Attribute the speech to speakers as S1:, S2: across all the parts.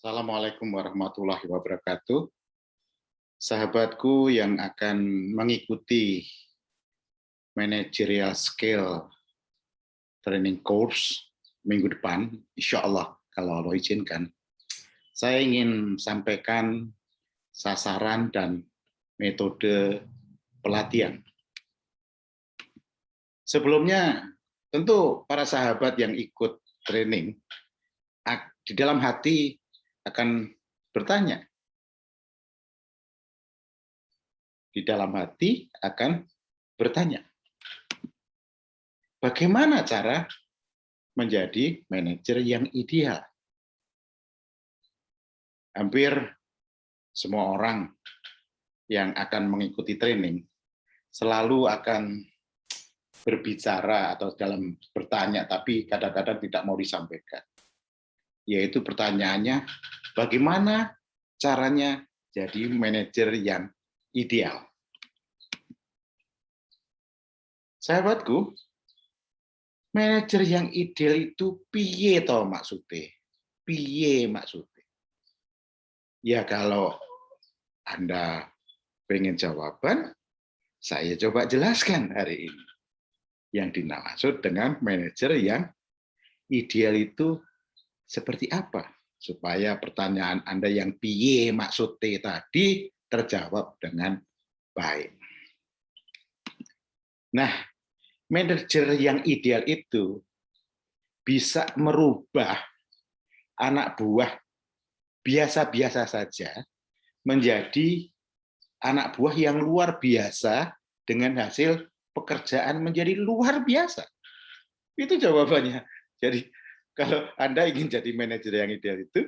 S1: Assalamualaikum warahmatullahi wabarakatuh. Sahabatku yang akan mengikuti managerial skill training course minggu depan, insya Allah kalau Allah izinkan, saya ingin sampaikan sasaran dan metode pelatihan. Sebelumnya, tentu para sahabat yang ikut training di dalam hati akan bertanya, bagaimana cara menjadi manajer yang ideal? Hampir semua orang yang akan mengikuti training selalu akan berbicara atau dalam bertanya, tapi kadang-kadang tidak mau disampaikan. Yaitu pertanyaannya, bagaimana caranya jadi manajer yang ideal? Sahabatku, manajer yang ideal itu piye to maksudnya? Piye maksudnya? Ya kalau Anda pengen jawaban, saya coba jelaskan hari ini. Yang dimaksud dengan manajer yang ideal itu seperti apa? Supaya pertanyaan Anda yang piye maksudnya tadi terjawab dengan baik. Nah, manajer yang ideal itu bisa merubah anak buah biasa-biasa saja menjadi anak buah yang luar biasa dengan hasil pekerjaan menjadi luar biasa. Itu jawabannya. Jadi kalau Anda ingin jadi manajer yang ideal itu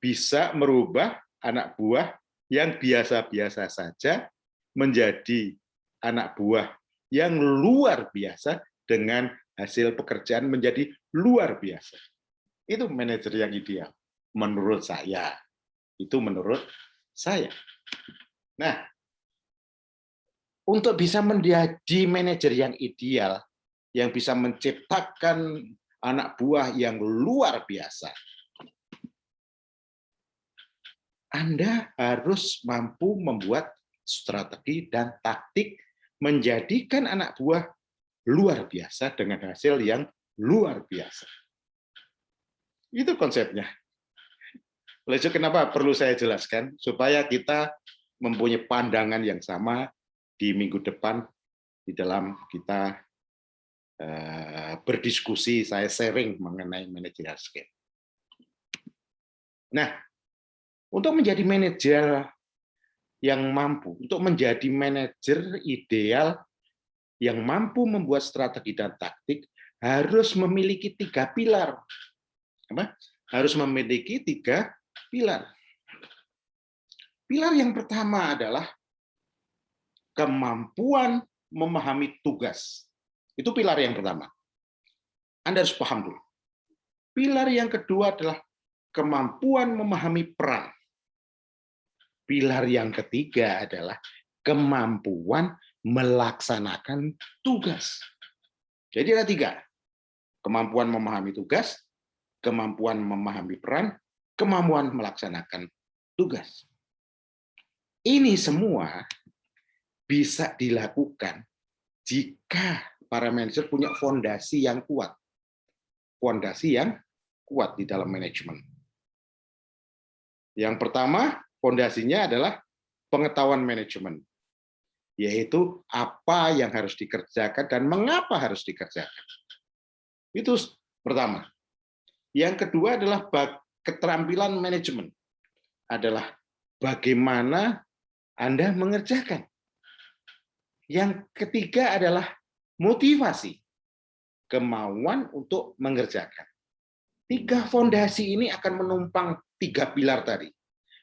S1: bisa merubah anak buah yang biasa-biasa saja menjadi anak buah yang luar biasa dengan hasil pekerjaan menjadi luar biasa. Itu manajer yang ideal menurut saya. Itu menurut saya. Nah, untuk bisa menjadi manajer yang ideal, yang bisa menciptakan anak buah yang luar biasa, Anda harus mampu membuat strategi dan taktik menjadikan anak buah luar biasa dengan hasil yang luar biasa. Itu konsepnya. Oleh itu kenapa perlu saya jelaskan? Supaya kita mempunyai pandangan yang sama di minggu depan di dalam kita berdiskusi, saya sharing mengenai managerial skill. Nah, untuk menjadi manajer yang mampu, untuk menjadi manajer ideal yang mampu membuat strategi dan taktik, harus memiliki 3 pilar. Apa? Harus memiliki 3 pilar. Pilar yang pertama adalah kemampuan memahami tugas. Itu pilar yang pertama. Anda harus paham dulu. Pilar yang kedua adalah kemampuan memahami peran. Pilar yang ketiga adalah kemampuan melaksanakan tugas. Jadi ada 3. Kemampuan memahami tugas, kemampuan memahami peran, kemampuan melaksanakan tugas. Ini semua bisa dilakukan jika para manajer punya fondasi yang kuat. Fondasi yang kuat di dalam manajemen. Yang pertama, fondasinya adalah pengetahuan manajemen, yaitu apa yang harus dikerjakan dan mengapa harus dikerjakan. Itu pertama. Yang kedua adalah keterampilan manajemen, adalah bagaimana Anda mengerjakan. Yang ketiga adalah motivasi, kemauan untuk mengerjakan. 3 fondasi ini akan menumpang 3 pilar tadi.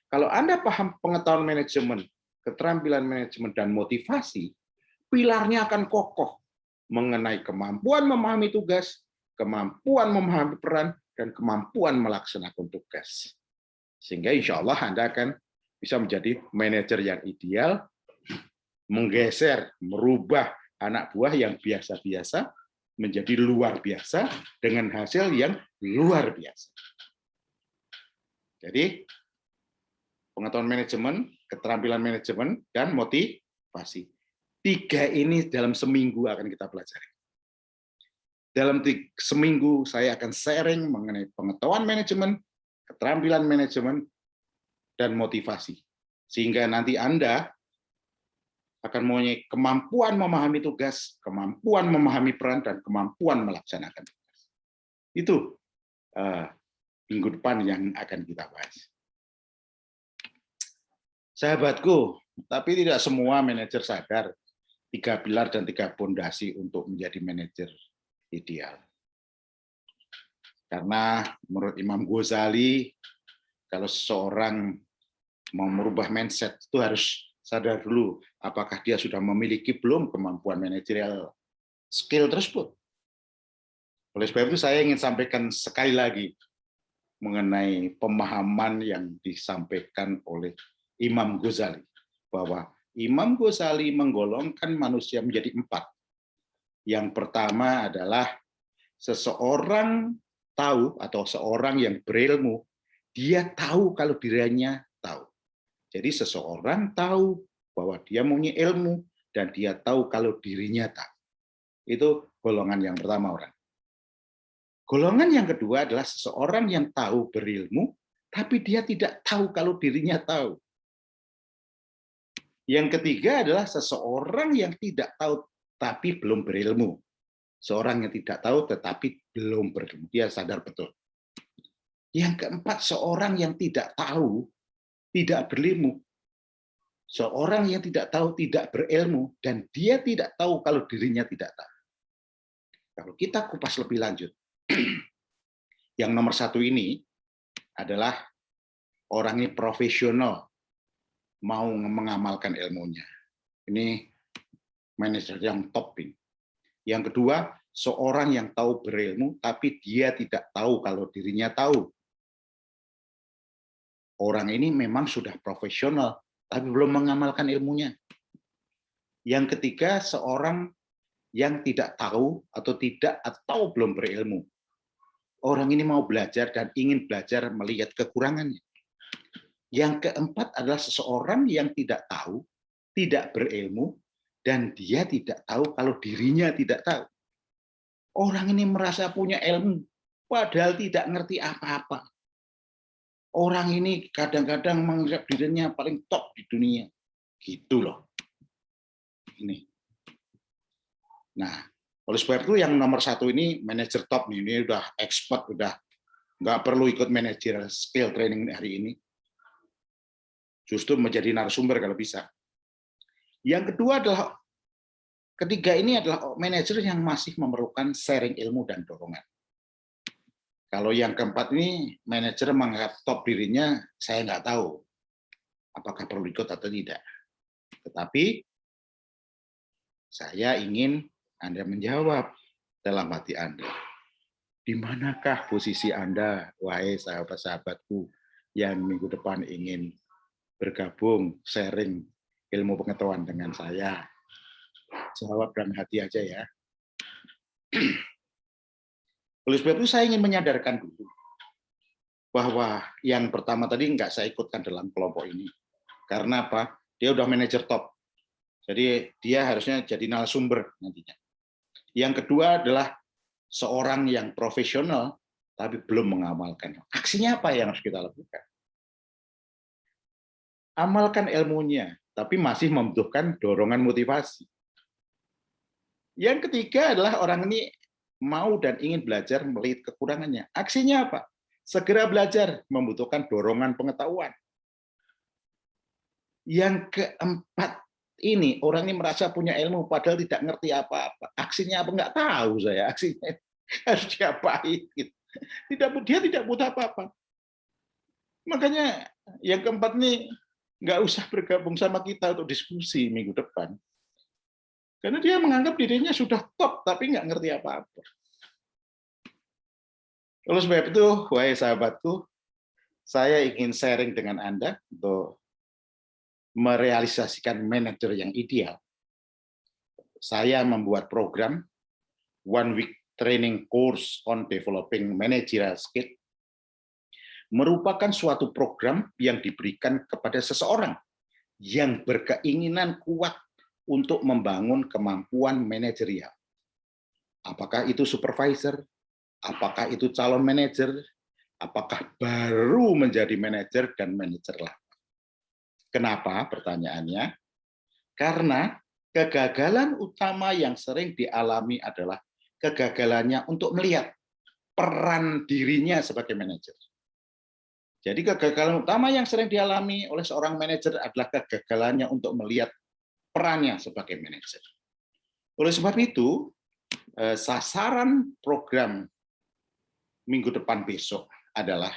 S1: Kalau Anda paham pengetahuan manajemen, keterampilan manajemen, dan motivasi, pilarnya akan kokoh mengenai kemampuan memahami tugas, kemampuan memahami peran, dan kemampuan melaksanakan tugas. Sehingga insya Allah Anda akan bisa menjadi manajer yang ideal, menggeser, merubah anak buah yang biasa-biasa menjadi luar biasa dengan hasil yang luar biasa. Jadi pengetahuan manajemen, keterampilan manajemen, dan motivasi. 3 ini dalam seminggu akan kita pelajari. Dalam seminggu saya akan sharing mengenai pengetahuan manajemen, keterampilan manajemen, dan motivasi. Sehingga nanti Anda akan mempunyai kemampuan memahami tugas, kemampuan memahami peran, dan kemampuan melaksanakan tugas. Itu minggu depan yang akan kita bahas. Sahabatku, tapi tidak semua manajer sadar 3 pilar dan 3 pondasi untuk menjadi manajer ideal. Karena menurut Imam Ghazali, kalau seseorang mau merubah mindset itu harus sadar dulu apakah dia sudah memiliki belum kemampuan manajerial skill tersebut. Oleh sebab itu saya ingin sampaikan sekali lagi mengenai pemahaman yang disampaikan oleh Imam Ghazali, bahwa Imam Ghazali menggolongkan manusia menjadi 4. Yang pertama adalah seseorang tahu atau seorang yang berilmu, dia tahu kalau dirinya tahu. Jadi seseorang tahu bahwa dia mempunyai ilmu dan dia tahu kalau dirinya tahu. Itu golongan yang pertama orang. Golongan yang kedua adalah seseorang yang tahu berilmu, tapi dia tidak tahu kalau dirinya tahu. Yang ketiga adalah seseorang yang tidak tahu tapi belum berilmu. Seorang yang tidak tahu tetapi belum berilmu. Dia sadar betul. Yang keempat, seorang yang tidak tahu, tidak berilmu. Seorang yang tidak tahu, tidak berilmu, dan dia tidak tahu kalau dirinya tidak tahu. Kalau kita kupas lebih lanjut, yang nomor 1 ini adalah orang ini profesional, mau mengamalkan ilmunya. Ini manajer yang top ini. Yang kedua, seorang yang tahu berilmu, tapi dia tidak tahu kalau dirinya tahu. Orang ini memang sudah profesional, tapi belum mengamalkan ilmunya. Yang ketiga, seorang yang tidak tahu atau belum berilmu. Orang ini mau belajar dan ingin belajar melihat kekurangannya. Yang keempat adalah seseorang yang tidak tahu, tidak berilmu, dan dia tidak tahu kalau dirinya tidak tahu. Orang ini merasa punya ilmu, padahal tidak ngerti apa-apa. Orang ini kadang-kadang menganggap dirinya paling top di dunia. Gitu loh. Ini. Nah, oleh sebab itu yang nomor 1 ini manajer top nih, ini udah expert, udah nggak perlu ikut manajer skill training hari ini. Justru menjadi narasumber kalau bisa. Yang kedua adalah, ketiga ini adalah manajer yang masih memerlukan sharing ilmu dan dorongan. Kalau yang keempat ini, manajer menganggap top dirinya, saya nggak tahu apakah perlu ikut atau tidak. Tetapi saya ingin Anda menjawab dalam hati Anda. Di manakah posisi Anda, wahai sahabat-sahabatku, yang minggu depan ingin bergabung, sharing ilmu pengetahuan dengan saya? Jawab dalam hati aja ya. Oleh sebab itu saya ingin menyadarkan dulu bahwa yang pertama tadi nggak saya ikutkan dalam kelompok ini. Karena apa? Dia udah manajer top. Jadi dia harusnya jadi narasumber nantinya. Yang kedua adalah seorang yang profesional tapi belum mengamalkan. Aksinya apa yang harus kita lakukan? Amalkan ilmunya, tapi masih membutuhkan dorongan motivasi. Yang ketiga adalah orang ini mau dan ingin belajar melihat kekurangannya. Aksinya apa? Segera belajar, membutuhkan dorongan pengetahuan. Yang keempat ini, orang ini merasa punya ilmu padahal tidak ngerti apa-apa. Aksinya apa? Nggak tahu saya. Aksinya harus diapain. Gitu. Dia tidak butuh apa-apa. Makanya yang keempat ini nggak usah bergabung sama kita untuk diskusi minggu depan. Karena dia menganggap dirinya sudah top, tapi nggak ngerti apa-apa. Oleh sebab itu, wahai sahabatku, saya ingin sharing dengan Anda untuk merealisasikan manajer yang ideal. Saya membuat program One Week Training Course on Developing Managerial Skill. merupakan suatu program yang diberikan kepada seseorang yang berkeinginan kuat untuk membangun kemampuan manajerial. Apakah itu supervisor, apakah itu calon manajer, apakah baru menjadi manajer dan manajer lah. Kenapa? Pertanyaannya, karena kegagalan utama yang sering dialami adalah kegagalannya untuk melihat peran dirinya sebagai manajer. Jadi kegagalan utama yang sering dialami oleh seorang manajer adalah kegagalannya untuk melihat perannya sebagai manajer. Oleh sebab itu, sasaran program minggu depan besok adalah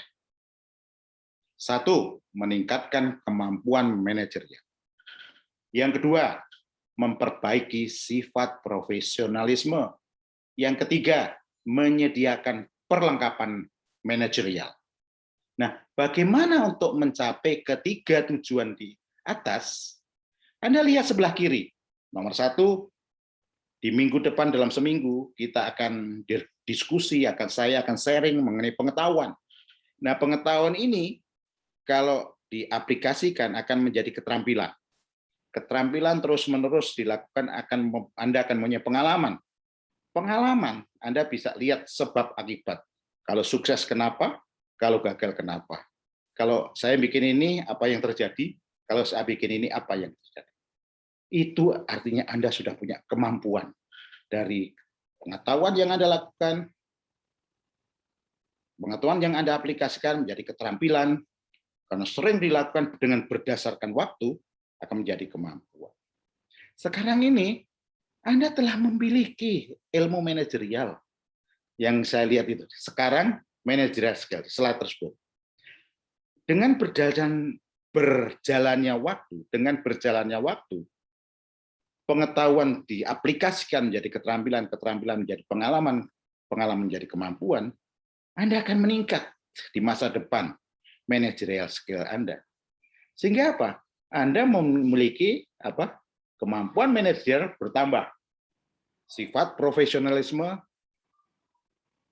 S1: 1. Meningkatkan kemampuan manajernya. Yang kedua, memperbaiki sifat profesionalisme. Yang ketiga, menyediakan perlengkapan manajerial. Nah, bagaimana untuk mencapai ketiga tujuan di atas? Anda lihat sebelah kiri. Nomor 1, di minggu depan dalam seminggu kita akan diskusi, saya akan sharing mengenai pengetahuan. Nah, pengetahuan ini kalau diaplikasikan akan menjadi keterampilan. Keterampilan terus-menerus dilakukan, Anda akan punya pengalaman. Pengalaman, Anda bisa lihat sebab akibat. Kalau sukses kenapa? Kalau gagal kenapa? Kalau saya bikin ini, apa yang terjadi? Kalau saya bikin ini, apa yang terjadi? Itu artinya Anda sudah punya kemampuan dari pengetahuan yang Anda lakukan, pengetahuan yang Anda aplikasikan menjadi keterampilan, karena sering dilakukan dengan berdasarkan waktu, akan menjadi kemampuan. Sekarang ini, Anda telah memiliki ilmu manajerial. Yang saya lihat itu. Sekarang, managerial skill, slide tersebut. Dengan berjalannya waktu, pengetahuan diaplikasikan menjadi keterampilan menjadi pengalaman menjadi kemampuan, Anda akan meningkat di masa depan managerial skill Anda. Sehingga apa? Anda memiliki kemampuan manajerial bertambah. Sifat profesionalisme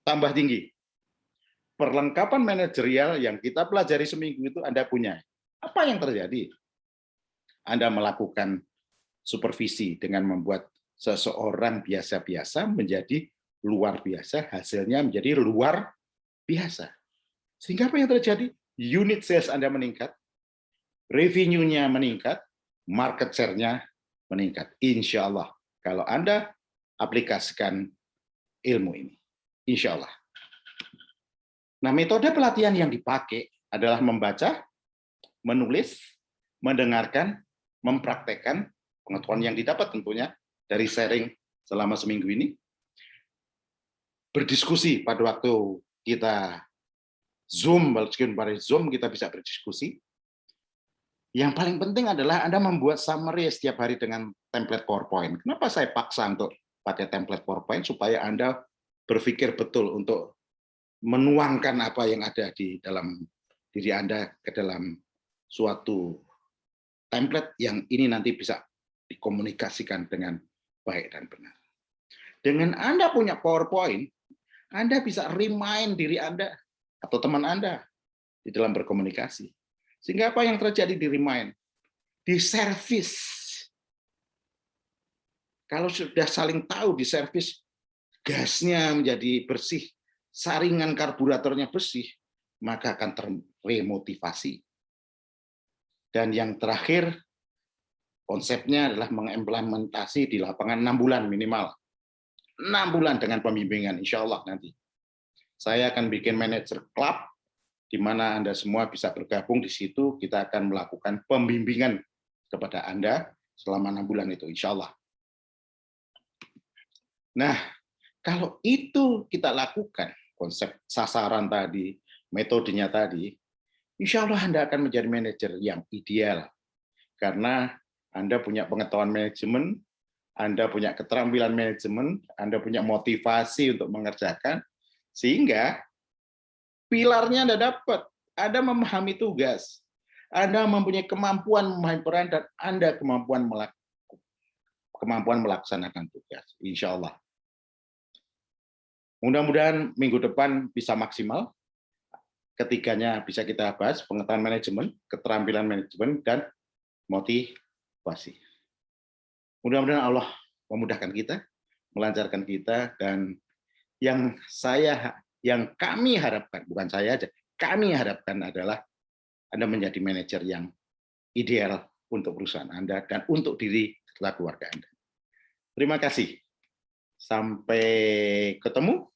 S1: tambah tinggi. Perlengkapan manajerial yang kita pelajari seminggu itu Anda punya. Apa yang terjadi? Anda melakukan supervisi dengan membuat seseorang biasa-biasa menjadi luar biasa, hasilnya menjadi luar biasa. Sehingga apa yang terjadi? Unit sales Anda meningkat, revenue-nya meningkat, market share-nya meningkat. Insya Allah, kalau Anda aplikasikan ilmu ini. Insya Allah. Nah, metode pelatihan yang dipakai adalah membaca, menulis, mendengarkan, mempraktekkan pengetahuan yang didapat tentunya dari sharing selama seminggu ini, berdiskusi pada waktu kita Zoom, kita bisa berdiskusi. Yang paling penting adalah Anda membuat summary setiap hari dengan template PowerPoint. Kenapa saya paksa untuk pakai template PowerPoint? Supaya Anda berpikir betul untuk menuangkan apa yang ada di dalam diri Anda ke dalam suatu template yang ini nanti bisa dikomunikasikan dengan baik dan benar. Dengan Anda punya PowerPoint, Anda bisa remind diri Anda atau teman Anda di dalam berkomunikasi. Sehingga apa yang terjadi di remind? Di servis. Kalau sudah saling tahu di servis, gasnya menjadi bersih, saringan karburatornya bersih, maka akan terremotivasi. Dan yang terakhir, konsepnya adalah mengimplementasi di lapangan 6 bulan minimal. 6 bulan dengan pembimbingan, insya Allah nanti. Saya akan bikin manager club, di mana Anda semua bisa bergabung di situ, kita akan melakukan pembimbingan kepada Anda selama 6 bulan itu, insya Allah. Nah, kalau itu kita lakukan, konsep sasaran tadi, metodenya tadi, insya Allah Anda akan menjadi manajer yang ideal. Karena Anda punya pengetahuan manajemen, Anda punya keterampilan manajemen, Anda punya motivasi untuk mengerjakan, sehingga pilarnya Anda dapat. Anda memahami tugas, Anda mempunyai kemampuan memahami peran, dan Anda kemampuan melaksanakan tugas. Insya Allah. Mudah-mudahan minggu depan bisa maksimal. ketiganya bisa kita bahas, pengetahuan manajemen, keterampilan manajemen, dan motivasi. Mudah-mudahan Allah memudahkan kita, melancarkan kita, dan yang kami harapkan, bukan saya aja, kami harapkan adalah Anda menjadi manajer yang ideal untuk perusahaan Anda dan untuk diri serta keluarga Anda. Terima kasih. Sampai ketemu.